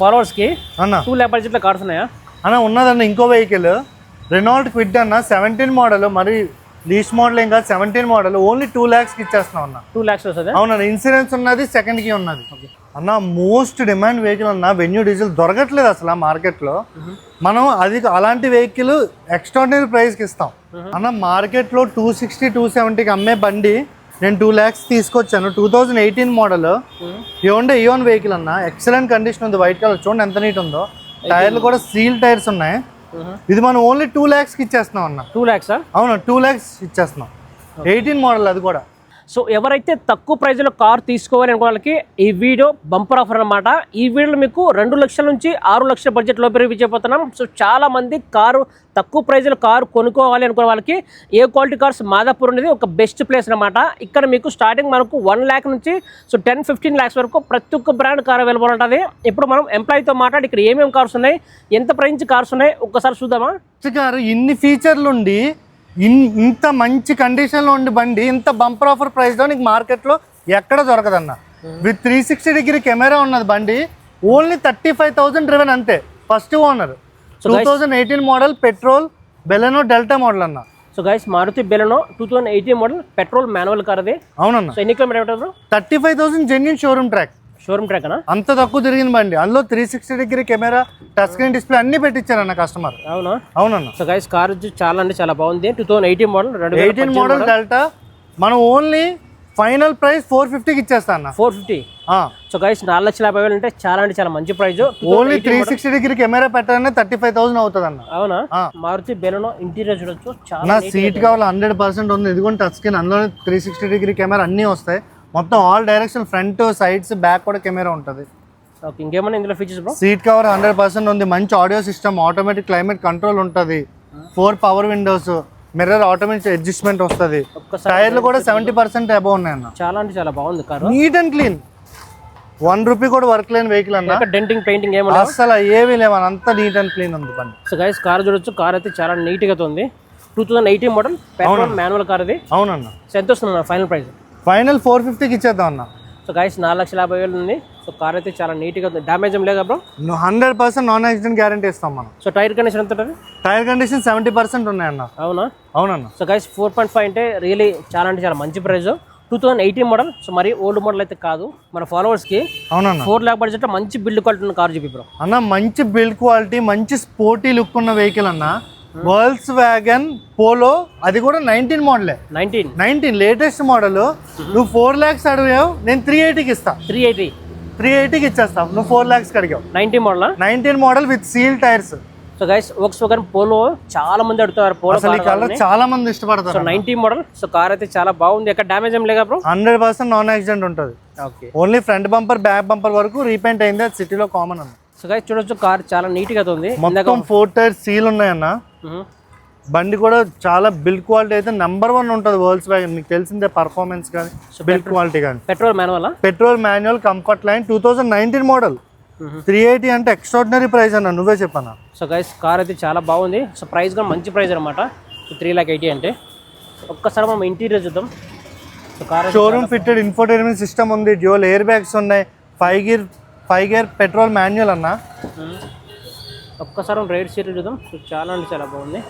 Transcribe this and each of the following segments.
Followers కి అన్న 2 lakh budget లో కార్స్ ఉన్నాయా అన్న? ఉన్నదన్న ఇంకో వెహికల్ రెనాల్ట్ క్విడ్ అన్న 17 మోడల్, మరి లీస్ట్ మోడల్ ఏం కాదు, 17 మోడల్ ఓన్లీ 2 lakhs కి ఇచ్చేస్తున్నాం అన్న. 2 lakhs వస్తుంది. అవునన్న, ఇన్సూరెన్స్ ఉన్నది, సెకండ్ కి ఉన్నది అన్న. మోస్ట్ డిమాండ్ వెహికల్ అన్న, వెన్యూ డీజిల్ దొరకట్లేదు అసలు మార్కెట్ లో. మనం అది అలాంటి వెహికల్ ఎక్స్ట్రాడినరీ ప్రైస్ కి ఇస్తాం అన్న. మార్కెట్ లో 260 270కి అమ్మే బండి నేను 2 lakhs తీసుకొచ్చాను. 2018 మోడల్ హ్యూండై ఇయోన్ వెహికల్ అన్న. ఎక్సలెంట్ కండిషన్ ఉంది, వైట్ కలర్ చూడండి ఎంత నీట్ ఉందో. టైర్లు కూడా స్టీల్ టైర్స్ ఉన్నాయి. ఇది మనం ఓన్లీ 2 lakhs కి ఇచ్చేస్తున్నాం అన్న. 2 lakhs అవును, 2 lakhs ఇచ్చేస్తున్నాం. 18 మోడల్ అది కూడా. సో ఎవరైతే తక్కువ ప్రైజ్లో కార్ తీసుకోవాలి అనుకో వాళ్ళకి ఈ వీడియో బంపర్ ఆఫర్ అనమాట. ఈ వీడియోలో మీకు 2 లక్షల నుంచి 6 లక్షల బడ్జెట్ లోపల రివ్యూ చేయబోతున్నాం. సో చాలా మంది కారు తక్కువ ప్రైజ్లో కారు కొనుక్కోవాలి అనుకునే వాళ్ళకి ఏ క్వాలిటీ కార్స్ మాదాపూర్ అనేది ఒక బెస్ట్ ప్లేస్ అనమాట. ఇక్కడ మీకు స్టార్టింగ్ మనకు 1 lakh నుంచి సో 10-15 lakhs వరకు ప్రతి ఒక్క బ్రాండ్ కార్ అవైలబుల్ ఉంటుంది. ఇప్పుడు మనం ఎంప్లాయీతో మాట్లాడి ఇక్కడ ఏమేమి కార్స్ ఉన్నాయి, ఎంత ప్రైస్ కార్స్ ఉన్నాయి ఒక్కసారి చూద్దామా. కారు ఇన్ని ఫీచర్లు ఉండి ఇంత మంచి కండిషన్లో ఉండి బండి ఇంత బంపర్ ఆఫర్ ప్రైస్లో నీకు మార్కెట్లో ఎక్కడ దొరకదన్న. విత్ 360 degree కెమెరా ఉన్నది బండి. ఓన్లీ 35,000 డ్రివెన్ అంతే. First owner 2018 model petrol Baleno delta model అన్న. So guys Maruti Baleno 2018 model petrol manual car అది. అవునన్న. సో ఎన్ని కిలోమీటర్ ఉంటుంది? 35,000 genuine showroom track. Showroom track అన్న. అంత తక్కువ తిరిగింది బండి. అందులో 360 degree camera, touch screen display అన్ని పెట్టించారన్న కస్టమర్. అవునా? అవునన్న. సో గైస్ కార్ చాలా అంటే చాలా బాగుంది. 2018 మోడల్ 2018 మోడల్ డెల్టా. మనం ఓన్లీ ఫైనల్ ప్రైస్ 450కి ఇచ్చేస్తా అన్న. 450. సో గైస్ 4,50,000 అంటే చాలా మంచి ప్రైస్. ఓన్లీ 360 degree కెమెరా పెట్టాలనే 35,000 అవుతుంది అన్న. అవునా? మారుతి బెలెనో ఇంటీరియర్ చూడొచ్చు. చాలా సీట్ కావాలి 100% ఉంది. ఇదిగోండి టచ్ స్క్రీన్, అందులోనే 360 degree కెమెరా అన్నీ వస్తాయి. మొత్తం all direction, front, sides, back కూడా కెమెరా ఉంటుంది. ఓకే, ఇంకేమన్నా ఇందులో ఫీచర్స్ బ్రో? సీట్ కవర్ 100% ఉంది. మంచి audio system, automatic climate control ఉంటుంది. 4 power Windows, mirror automatic adjustment వస్తుంది. టైర్లు కూడా 70% అబౌవ్ ఉన్నాయన్న. చాలా అంటే చాలా బాగుంది car. Neat and clean. 1 rupee కూడా వర్క్ లేని వెహికల్ అన్న. డెంటింగ్ పెయింటింగ్ ఏమో అసలు ఏమీ లేవన్న, అంత నీట్ అండ్ క్లీన్ ఉంది బండి. సో గైస్ కార్ చూడొచ్చు. కార్ అయితే చాలా నీట్ గా ఉంది. 2018 మోడల్ పెట్రోల్ మాన్యువల్ కార్ ఇది. అవునన్న. సో ఎంత వస్తుంది ఫైనల్ ప్రైస్? ఫైనల్ 450కి ఇచ్చేద్దాం అన్న. సో గైస్ 4,50,000 ఉంది. సో కార్ అయితే చాలా నీట్గా ఉంది. డ్యామేజ్ ఏం లేదా బ్రో? 100% నాన్ యాక్సిడెంట్ గ్యారంటీ ఇస్తాం మనం. సో టైర్ కండిషన్ ఎంత ఉంటుంది? టైర్ కండిషన్ 70% ఉన్నాయన్న. అవునా? అవునన్న. సో గైస్ 4.5 అంటే రియలీ చాలా అంటే చాలా మంచి ప్రైస్. 2018 మోడల్. సో మరి ఓల్డ్ మోడల్ అయితే కాదు. మన ఫాలోవర్స్కి అవునన్న 4 lakh బడ్జెట్ మంచి బిల్డ్ క్వాలిటీ ఉన్న కార్ చూపి బ్రో. అన్న మంచి బిల్డ్ క్వాలిటీ, మంచి స్పోర్టీ లుక్ ఉన్న వెహికల్ అన్న. వోల్క్స్ వ్యాగన్ పోలో, అది కూడా 19 మోడలే. 19 లేటెస్ట్ మోడల్. నువ్వు 4 lakhs అడిగావు, నేను 380కి ఇస్తా. 380కి ఇచ్చేస్తా. నువ్వు 4 lakhs అడిగావు. 19 model with seal tyres. So guys Volkswagen polo చాలా మంది అడుగుతారు. పోలో కలర్ చాలా మంది ఇష్టపడతారు. So 19 model. సో కార్ అయితే చాలా బాగుంది. ఎక్కడ డ్యామేజ్ ఏం లేదా బ్రో? 100% నాన్ యాక్సిడెంట్ ఉంటుంది. Okay, only front bumper, back bumper వరకు రీపెయింట్ అయింది. అది సిటీలో కామన్ అన్న. సో గైస్ చూడొచ్చు కార్ చాలా నీట్ గా ఉంది. మొత్తం 4 టైర్స్ సీల్ ఉన్నాయన్న. బండి కూడా చాలా బిల్డ్ క్వాలిటీ అయితే నెంబర్ 1 ఉంటుంది. వోల్క్స్ వ్యాగన్ మీకు తెలిసిందే, పర్ఫార్మెన్స్ కానీ బిల్డ్ క్వాలిటీ కానీ. Petrol manual comfort line 2019 model 380 అంటే ఎక్స్ట్రాడినరీ ప్రైస్ అన్న. నువ్వే చెప్పన్నా. సో గైస్ కార్ అయితే చాలా బాగుంది. సో ప్రైస్ కూడా మంచి ప్రైస్ అనమాట. సో 3,80,000 అంటే. ఒక్కసారి మనం ఇంటీరియర్ చూద్దాం. So car showroom fitted infotainment system ఉంది. డ్యూయల్ ఎయిర్ బ్యాగ్స్ ఉన్నాయి. 5 గేర్ పెట్రోల్ మాన్యువల్ అన్న. ఒక్కసారి రైడ్ సీట్లు చూద్దాం. సో చాలా అంటే చాలా బాగుంది.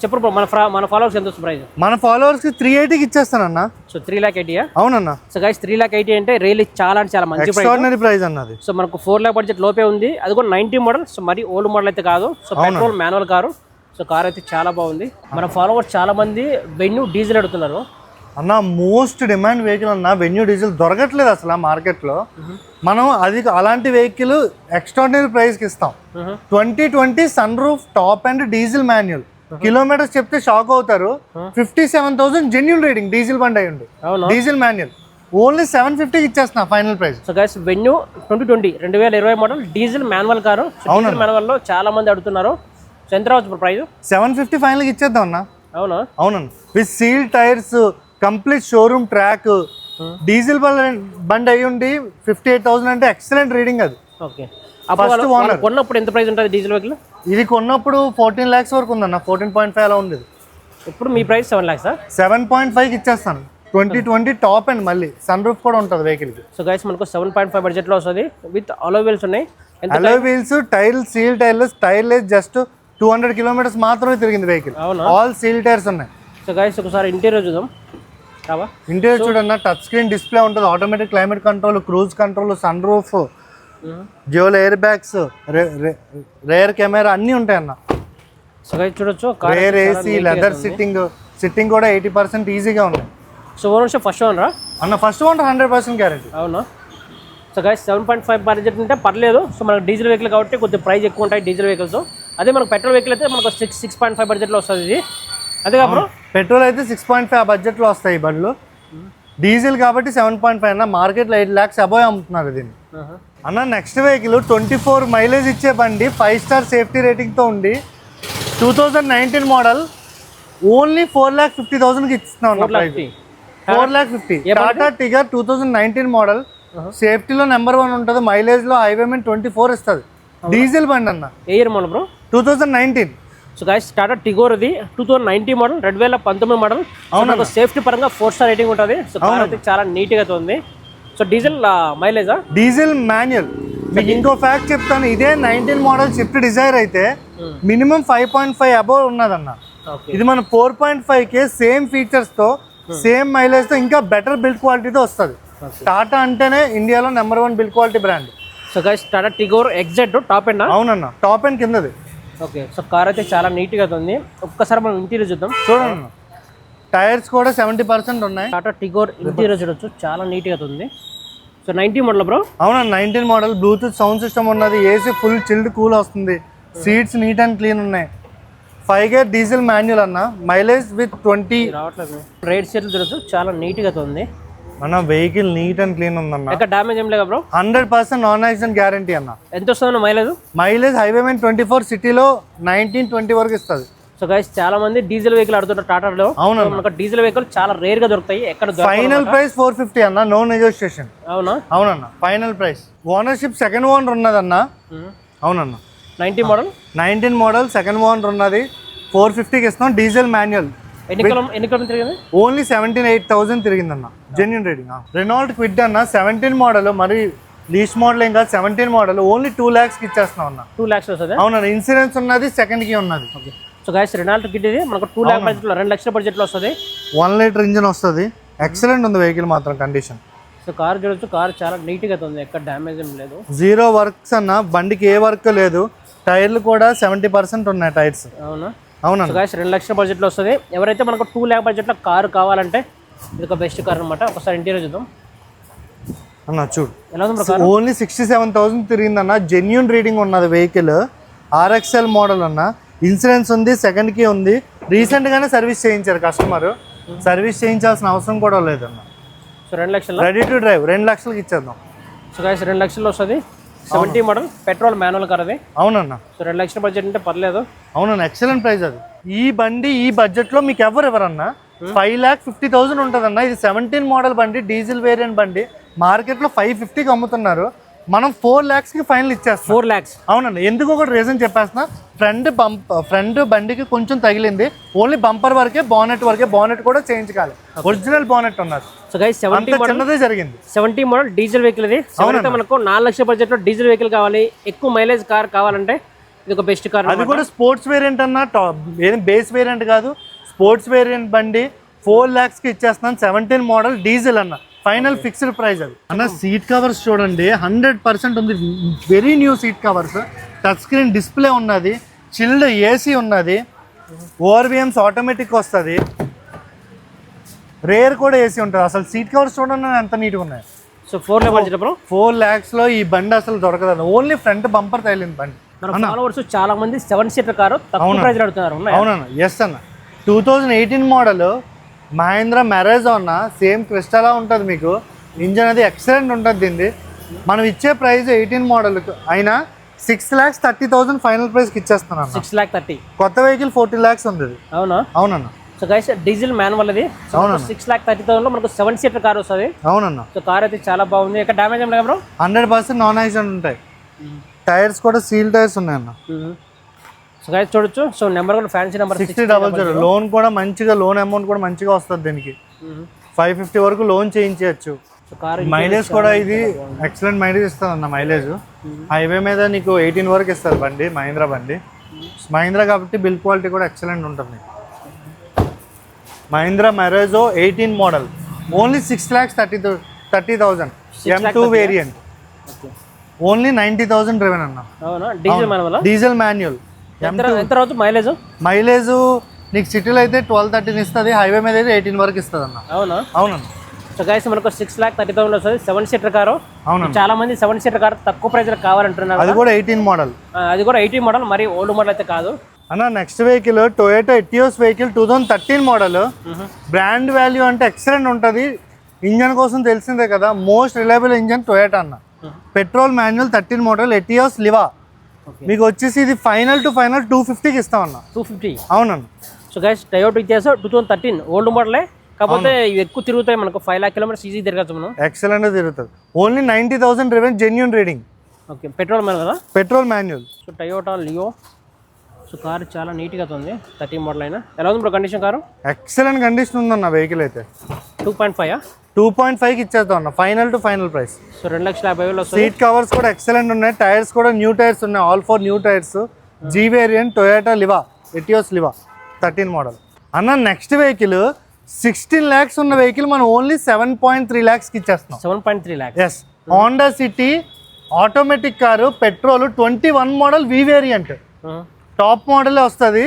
చెప్పు మన ఫాలోవర్స్ ఎంత వస్తుంది ప్రైస్? మన ఫాలోవర్స్ కి 380కి ఇచ్చేస్తానన్న. సో 3,80,000. అవునన్న. సో గైస్ 3,80,000 అంటే రియల్లీ చాలా అంటే చాలా మంచి ప్రైస్ అన్నది. సో మనకు 4 lakh బడ్జెట్ లోపే ఉంది. అది కూడా 19 మోడల్. సో మరి ఓల్డ్ మోడల్ అయితే కాదు. So petrol manual car. So car అయితే చాలా బాగుంది. మన ఫాలోవర్స్ చాలా మంది వెన్యూ డీజిల్ అడుగుతున్నారు అన్న. మోస్ట్ డిమాండ్ వెహికల్ అన్న. వెన్యూ డీజిల్ దొరకట్లేదు అసలు మార్కెట్లో. మనం అది అలాంటి వెహికల్ ఎక్స్ట్రాడినరీ ప్రైస్కి ఇస్తాం. 2020 sunroof top and diesel manual. Kilometres చెప్తే షాక్ అవుతారు. 57,000 జెన్యూన్ రేటింగ్. డీజిల్ బండి అయి ఉంది. డీజిల్ మాన్యువల్ ఓన్లీ 750కి ఇచ్చేస్తున్నా final price. So guys venue 2020 model diesel manual car. Diesel manual లో చాలా మంది అడుగుతున్నారు. సో ఎంత రావచ్చు ప్రైస్? 750 ఫైనల్కి ఇచ్చేద్దాం అన్న. అవునన్న. With seal tyres, complete showroom track, diesel బండి అయి ఉండి 58,000 అంటే ఎక్సలెంట్ రీడింగ్ అది. ఓకే, కొన్నప్పుడు ఎంత ప్రైస్ ఉంటుంది డీజిల్ వెహికల్? ఇది కొన్నప్పుడు 14 lakhs వరకు ఉందన్న. 14.5 అలా ఉంది. ఇప్పుడు మీ ప్రైస్ 7 lakhs? 7.5కి ఇచ్చేస్తాను. 2020 టాప్ అండ్ మళ్ళీ సన్ రూఫ్ కూడా ఉంటుంది వెహికల్కి. సో గైస్ మనకు 7.5 బడ్జెట్లో వస్తుంది. విత్ అలో వీల్స్ ఉన్నాయి. Alloy wheels, tyre seal tireless just 200 kilometres మాత్రమే తిరిగింది వెహికల్. ఆల్ సీల్ టైర్స్ ఉన్నాయి. సో గైస్ ఒకసారి ఇంటీరియర్ చూద్దాం. ఇంటీరియర్ చూడన్నా, టచ్ స్క్రీన్ డిస్ప్లే ఉంటుంది, automatic climate control, cruise control, sun roof, dual air bags, rear camera అన్నీ ఉంటాయి అన్న. సో గైస్ చూడొచ్చు, రేర్ ఏసీ, లెదర్ సిట్టింగ్ కూడా 80% ఈజీగా ఉన్నాయి. సో ఓనర్షిప్ ఫస్ట్ ఓనరా అన్న? First owner 100% guarantee. అవునా? సో గైస్ 7.5 బడ్జెట్ ఉంటే పర్లేదు. సో మనకు డీజిల్ వెహికల్ కాబట్టి కొద్దిగా ప్రైస్ ఎక్కువ ఉంటాయి డీజిల్ వెహికల్స్. అదే మనకు పెట్రోల్ వెహికల్ అయితే మనకు 6.5 బడ్జెట్లో వస్తుంది ఇది. అదే కాబట్టి పెట్రోల్ అయితే 6.5 ఆ బడ్జెట్లో వస్తాయి ఈ బండ్లు. డీజిల్ కాబట్టి 7.5 అన్న. మార్కెట్లో 8 lakhs అబోవ్ అమ్ముతున్నారు దీన్ని అన్న. నెక్స్ట్ వెహికల్ 24 మైలేజ్ ఇచ్చే బండి, 5 స్టార్ సేఫ్టీ రేటింగ్తో ఉండి 2019 మోడల్, ఓన్లీ 4,50,000కి ఇస్తున్నాం. 4,50,000. టాటా టిగర్ 2019 మోడల్, సేఫ్టీలో నెంబర్ 1 ఉంటుంది, మైలేజ్లో హైవేమెంట్ 24 ఇస్తుంది. డీజిల్ బండి అన్న. ఏ year model bro? 2019. So guys Tata Tigor ఇది 2019 మోడల్, 2019 మోడల్. అవునా? సేఫ్టీ పరంగా 4 స్టార్ రేటింగ్ ఉంటుంది. సో కార్ అయితే చాలా నీట్గా ఉంది. సో డీజిల్ మైలేజా? Diesel manual. మీకు ఇంకో ఫ్యాక్ట్ చెప్తాను, ఇదే 19 మోడల్ స్విఫ్ట్ డిజైర్ అయితే మినిమం 5.5 అబోవ్ ఉన్నదన్న. ఇది మన 4.5కే సేమ్ ఫీచర్స్తో, సేమ్ మైలేజ్తో, ఇంకా బెటర్ బిల్డ్ క్వాలిటీతో వస్తుంది. టాటా అంటేనే ఇండియాలో number 1 build quality brand. So guys Tata Tigor exact top end. అవునన్న, టాప్ ఎండ్ కిందది. ఓకే. సో కార్ అయితే చాలా నీట్గా ఉంది. ఒక్కసారి మనం ఇంటీరియర్ చూద్దాం. చూడండి, టైర్స్ కూడా 70% ఉన్నాయి. టాటా టిగోర్ ఇంటీరియర్ చూడొచ్చు, చాలా నీట్గా ఉంది. So 19 model bro? అవునా, 19 మోడల్. బ్లూటూత్ సౌండ్ సిస్టమ్ ఉన్నది, ఏసీ ఫుల్ చిల్డ్ కూల్ వస్తుంది, సీట్స్ నీట్ అండ్ క్లీన్ ఉన్నాయి. 5 గేర్ డీజిల్ మాన్యువల్ అన్న. మైలేజ్ విత్ 20 రావట్లేదు. రైడ్ సీట్లు చూడొచ్చు, చాలా నీట్గా ఉంది అన్న. వెహికల్ నీట్ అండ్ క్లీన్ ఉందన్న. ఎక్కడ డ్యామేజ్ ఏం లేదా బ్రో? 100% నాన్ యాక్సిడెంట్ గ్యారంటీ అన్న. ఎంత వస్తుంది మైలేజ్? మైలేజ్ హైవేమెంట్ 24, సిటీలో 19-20 వరకు ఇస్తుంది. సో గైస్ చాలా మంది డీజిల్ వెహికల్ ఆడుతుంటారు టాటాలో. అవును, మనకు డీజిల్ వెహికల్ చాలా రేర్ గా దొరుకుతాయి. ఎక్కడ ఫైనల్ ప్రైస్ 450 అన్న, నో నెగోషియేషన్. అవునా? అవునన్న, final price. Ownership second owner ఉన్నదన్న. అవునన్న. 19 మోడల్ సెకండ్ ఓనర్ ఉన్నది, 450కి ఇస్తాం. Diesel manual. ఎన్ని కిలోమీటర్లు తిరిగింది? ఓన్లీ 78,000 తిరిగిందన్న. Genuine rating. రెనాల్ట్ క్విడ్ అన్న, 17 మోడల్, మరి లీస్ట్ మోడల్ ఏం కాదు, 17 మోడల్, ఓన్లీ 2 lakhsకి ఇచ్చేస్తున్నాం అన్న. 2 lakhs వస్తుంది. అవునన్న, ఇన్సూరెన్స్ ఉన్నది, సెకండ్ కి ఉన్నది. సో గైస్ రెనాల్ట్ కిట్ ఇది మనకు 2 lakh బడ్జెట్లో, 2 లక్షల బడ్జెట్లో వస్తుంది. 1 లీటర్ ఇంజిన్ వస్తుంది. ఎక్సలెంట్ ఉంది వెహికల్ మాత్రం, కండిషన్. సో కార్ చూడొచ్చు, కార్ చాలా నీట్గా ఉంది, ఎక్కడ డ్యామేజ్ ఏం లేదు. 0 వర్క్స్ అన్న. బండికి ఏ వర్క్ లేదు. టైర్లు కూడా 70% ఉన్నాయి టైర్స్. అవునా? అవునా? సో గైస్ 2 లక్షల బడ్జెట్లో వస్తుంది. ఎవరైతే మనకు 2 lakh బడ్జెట్లో కారు కావాలంటే ఇది ఒక బెస్ట్ కార్ అనమాట. ఒకసారి ఇంటీరియర్ చూద్దాం అన్న. చూడు ఎలా ఉంది. ఓన్లీ 67,000 తిరిగిందన్న. జెన్యున్ రీడింగ్ ఉన్నది వెహికల్. RXL మోడల్ అన్న. ఇన్సూరెన్స్ ఉంది, సెకండ్ కి ఉంది. రీసెంట్గానే సర్వీస్ చేయించారు కస్టమర్. సర్వీస్ చేయించాల్సిన అవసరం కూడా లేదన్న. సో 2 లక్షలు రెడీ టు డ్రైవ్, 2 లక్షలకి ఇచ్చేద్దాం. సో గైస్ 2 లక్షల్లో వస్తుంది. 70 మోడల్ పెట్రోల్ మాన్యువల్ కార్ అది. అవునన్న. సో 2 లక్షల బడ్జెట్ అంటే పర్లేదు. అవునన్న, ఎక్సలెంట్ ప్రైస్ అది. ఈ బండి ఈ బడ్జెట్లో మీకు ఎవరన్నా 5,50,000 ఉంటుందన్న. ఇది 17 మోడల్ బండి, డీజిల్ వేరియంట్ బండి. మార్కెట్లో 550కి అమ్ముతున్నారు. మనం 4 lakhsకి ఫైనల్ ఇచ్చేస్తాం. 4 lakhs. అవునండి. ఎందుకు ఒక రీజన్ చెప్పేస్తున్నా. ఫ్రంట్ బండికి కొంచెం తగిలింది, ఓన్లీ బంపర్ వరకే, బానెట్ వరకే. బానెట్ కూడా చేయించాలి, ఒరిజినల్ బానెట్ ఉన్నారు. సో గైస్ 70 చిన్నదే జరిగింది. 70 మోడల్ డీజిల్ వెహికల్ ఇది. ఎవరైతే మనకు 4 లక్షల బడ్జెట్లో డీజిల్ వెహికల్ కావాలి, ఎక్కువ మైలేజ్ కార్ కావాలంటే ఇది ఒక బెస్ట్ కార్. అది కూడా స్పోర్ట్స్ వేరియంట్ అన్న, ఏం బేస్ వేరియంట్ కాదు, స్పోర్ట్స్ వేరియంట్ బండి. 4 lakhsకి ఇచ్చేస్తున్నాను. 17 మోడల్ డీజిల్ అన్న. ఫైనల్ ఫిక్స్డ్ ప్రైస్ అది అన్న. సీట్ కవర్స్ చూడండి, 100% ఉంది. Very new seat covers. Touch screen display ఉన్నది, చిల్డ్ ఏసీ ఉన్నది, ఓఆర్విఎమ్స్ ఆటోమేటిక్ వస్తుంది, రేర్ కూడా ఏసీ ఉంటుంది. అసలు సీట్ కవర్స్ చూడండి ఎంత నీట్గా ఉన్నాయి. So 4 lakh budget bro. 4 lakhsలో ఈ బండి అసలు దొరకదు. ఓన్లీ ఫ్రంట్ బంపర్ తగిలింది బండి. ఫాలోవర్స్ చాలా మంది 7 సీటర్ కారు తక్కువ ప్రైస్ అడుగుతున్నారు. అవునన్నా, ఎస్ అన్న. 2018 మోడల్ మహేంద్ర మెరైజో అన్న. సేమ్ క్రిస్టలా ఉంటుంది మీకు. ఇంజన్ అది ఎక్సలెంట్ ఉంటుంది దీన్ని. మనం ఇచ్చే ప్రైస్ 18 మోడల్ అయినా 6,30,000 ఫైనల్ ప్రైస్కి ఇచ్చేస్తున్నాను. 6,30,000. కొత్త వెహికల్ 40 lakhs ఉంది. అవునా? అవునన్న. సో గైస్ డీజిల్ మాన్యువల్ అది. 6,30,000లో మనకు 7 సీటర్ కార్ వస్తుంది. అవునన్న. సో కార్ అయితే చాలా బాగుంది. ఇక్కడ డ్యామేజ్ ఏం లేదు బ్రో. 100% నాన్ యాక్సిడెంట్ ఉంటాయి. టైర్స్ కూడా సీల్ టైర్స్ ఉన్నాయన్న. సో గైస్ చూడొచ్చు. సో నెంబర్ కూడా ఫ్యాన్సీ నెంబర్ 6000. లోన్ కూడా మంచిగా, లోన్ అమౌంట్ కూడా మంచిగా వస్తుంది దీనికి. 550 వరకు లోన్ చేయించవచ్చు. మైలేజ్ కూడా ఇది ఎక్సలెంట్ మైలేజ్ ఇస్తుంది అన్న. మైలేజ్ హైవే మీద నీకు 18 వరకు ఇస్తారు బండి, మహీంద్రా బండి. మహీంద్రా కాబట్టి బిల్ క్వాలిటీ కూడా ఎక్సలెంట్ ఉంటుంది. Mahindra Marazzo 18 model, only 6,30,000 M2 variant, only 90,000 driven అన్న. అవునా, డీజిల్ మాన్యువల్? Diesel manual. ఎంత రావచ్చు మైలేజ్? మైలేజ్ నీకు సిటీలో అయితే 12-13 ఇస్తుంది, హైవే మీద అయితే 18 వరకు ఇస్తుంది అన్న. అవునా? అవునన్న. సో గైస్ మనకు 6,30,000 వస్తుంది 7 సీటర్ కారు. అవునండి, చాలా మంది 7 సీటర్ కారు తక్కువ ప్రైస్ కావాలంటున్నారు. అది కూడా 18 మోడల్. అది కూడా 18 మోడల్, మరి ఓల్డ్ మోడల్ అయితే కాదు అన్న. Next vehicle Toyota Etios vehicle 2013 model. Brand value అంటే ఎక్సలెంట్ ఉంటుంది. ఇంజన్ కోసం తెలిసిందే కదా, మోస్ట్ రిలయబుల్ ఇంజన్ టొయోటా అన్న. Petrol manual 13 model Etios Liva. మీకు వచ్చేసి ఇది ఫైనల్ 250కి ఇస్తామన్న. 250? అవునన్న. సో గైస్ టొయోటా ఇచ్చేసి 2013 ఓల్డ్ మోడలే, కాకపోతే ఇవి ఎక్కువ తిరుగుతాయి, మనకు 5 lakh kilometers ఈజీ తిరగచ్చు మనం. ఎక్సలెంట్ తిరుగుతుంది. Only 90,000 driven, genuine reading. Okay, petrol manual కదా? Petrol manual. So Toyota Liva. So car చాలా నీట్గా ఉంది, 13 మోడల్ అయినా. ఎలా ఉంది bro condition car? Excellent condition ఉందన్న వెహికల్ అయితే. 2.5? 2.5కి ఇచ్చేద్దాం అన్న, final to final price. So 2,50,000 వస్తుంది. సీట్ కవర్స్ కూడా ఎక్సలెంట్ ఉన్నాయి, టైర్స్ కూడా న్యూ టైర్స్ ఉన్నాయి, all 4 new tyres. G variant Toyota Liva, Etios Liva 13 model అన్న. నెక్స్ట్ వెహికల్ 16 lakhs ఉన్న వెహికల్ మనం ఓన్లీ 7.3 lakhsకి ఇచ్చేస్తున్నాం. 7.3 lakhs? Yes. Honda City automatic car, petrol, 21 model V variant, top model వస్తుంది.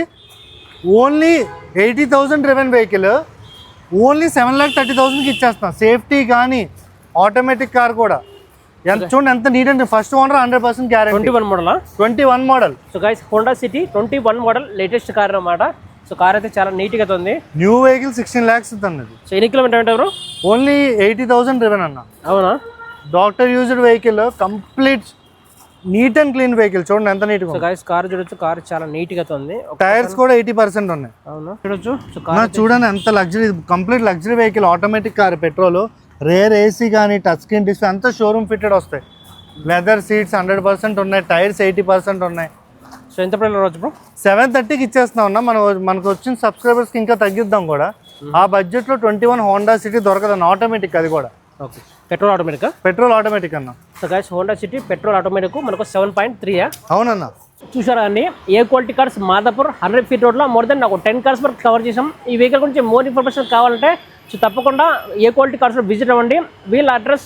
Only 80,000 driven vehicle, only 7,30,000కి ఇచ్చేస్తాం. Safety కానీ automatic car కూడా ఎంత చూడండి ఎంత నీట్ అంటే, first owner 100% guarantee. 21 model? 21 model. So guys Honda City 21 model latest car అన్నమాట. సో కార్ అయితే చాలా నీట్గా ఉంది. న్యూ వెహికల్ 16 lakhs ఉంది. సో ఎన్ని కిలోమీటర్ ఉంటారు? ఓన్లీ 80,000 డ్రివెన్ అన్న. అవునా? Doctor used vehicle, complete neat and clean vehicle. చూడండి ఎంత నీట్గా. సో గైస్ కార్ చూడొచ్చు, కార్ చాలా నీట్గా ఉంది. టైర్స్ కూడా 80% ఉన్నాయి. అవునా, చూడొచ్చు. సో చూడండి ఎంత luxury, complete luxury vehicle, automatic car, petrol, rare AC కానీ టచ్ స్క్రీన్ డిస్ప్లే అంతా షోరూమ్ ఫిట్టెడ్ వస్తాయి. లెదర్ సీట్స్ 100% ఉన్నాయి, టైర్స్ 80% ఉన్నాయి. సో ఎంత ప్రైస్ రావచ్చు బ్రో? 730కి ఇచ్చేస్తున్నాం అన్న. మనకు వచ్చిన సబ్స్క్రైబర్స్కి ఇంకా తగ్గిద్దాం కూడా. ఆ బడ్జెట్లో 21 హోండా సిటీ దొరకదన్న, ఆటోమేటిక్. అది కూడా okay, petrol automatic? Petrol automatic అన్న. So guys Honda City petrol automatic మనకు 7.3. అవునన్న. చూసారా అండి, A quality cars Madhapur 100 feet రోడ్లో మోర్ దెన్ నాకు 10 కార్స్ వరకు కవర్ చేసాం. ఈ వెహికల్ గురించి మోర్ ఇన్ఫర్మేషన్ కావాలంటే సో తప్పకుండా ఏ క్వాలిటీ కార్స్లో విజిట్ అవ్వండి. వీళ్ళ అడ్రస్,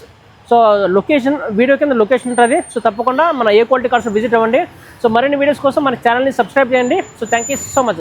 సో లొకేషన్ వీడియో కింద లొకేషన్ ఉంటుంది. సో తప్పకుండా మన ఏ క్వాలిటీ కార్స్ విజిట్ అవ్వండి. సో మరిన్ని వీడియోస్ కోసం మన ఛానల్ని సబ్స్క్రైబ్ చేయండి. So thank you so much.